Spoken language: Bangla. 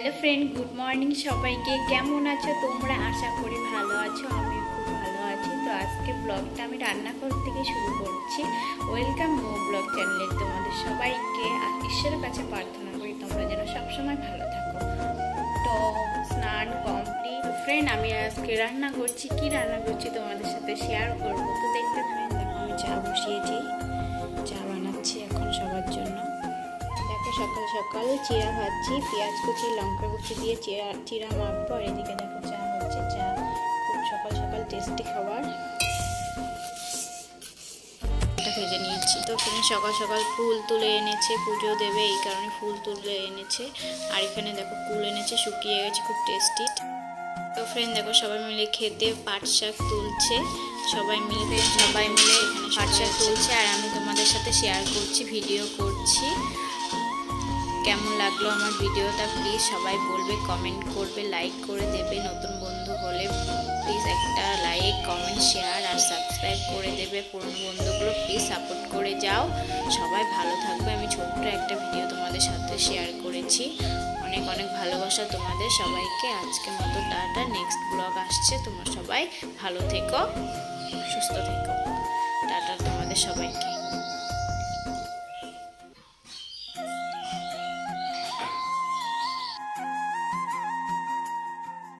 হ্যালো ফ্রেন্ড, গুড মর্নিং সবাইকে। কেমন আছো তোমরা? আশা করি ভালো আছো। আমি খুব ভালো আছি। তো আজকে ব্লগটা আমি রান্নাঘর থেকে শুরু করছি। ওয়েলকাম মো ব্লগ চ্যানেলে তোমাদের সবাইকে। ঈশ্বরের কাছে প্রার্থনা করি তোমরা যেন সবসময় ভালো থাকো। তো স্নান কমপ্লিট ফ্রেন্ড, আমি আজকে রান্না করছি। কি রান্না করছি তোমাদের সাথে শেয়ার করবো। তো দেখতে ফ্রেন্ড, দেখো আমি চা বসিয়েছি, চা বানাচ্ছি এখন সবার জন্য। দেখো সকাল সকাল চিড়া ভাজছি, পেঁয়াজ কুচি লঙ্কা কুচি দিয়ে চিড়া মাখবো। আর এদিকে দেখো চা হচ্ছে। চা খুব সকাল সকাল টেস্টি খাবার। এটা ভেজে নিয়েছি। তো ফ্রেন্ড সকাল সকাল ফুল তুলে এনেছে, পুজো দেবে এই কারণে ফুল তুলে এনেছে। আর এখানে দেখো কুল এনেছে, শুকিয়ে গেছে, খুব টেস্টি। তো ফ্রেন্ড দেখো সবাই মিলে খেতে পাট শাক তুলছে, সবাই মিলে এখানে পাট শাক তুলছে। আর আমি তোমাদের সাথে শেয়ার করছি, ভিডিও করছি। কেমন লাগলো আমার ভিডিওটা প্লিজ সবাই বলবে, কমেন্ট করবে, লাইক করে দেবে। নতুন বন্ধু হলে প্লিজ একটা লাইক, কমেন্ট, শেয়ার আর সাবস্ক্রাইব করে দেবে। পুরনো বন্ধুগুলো প্লিজ সাপোর্ট করে যাও। সবাই ভালো থাকবে। আমি ছোট্ট একটা ভিডিও তোমাদের সাথে শেয়ার করেছি। অনেক অনেক ভালোবাসা তোমাদের সবাইকে। আজকের মতো টাটা, নেক্সট ব্লগ আসছে। তোমরা সবাই ভালো থেকো, সুস্থ থেকো। টাটা তোমাদের সবাইকে।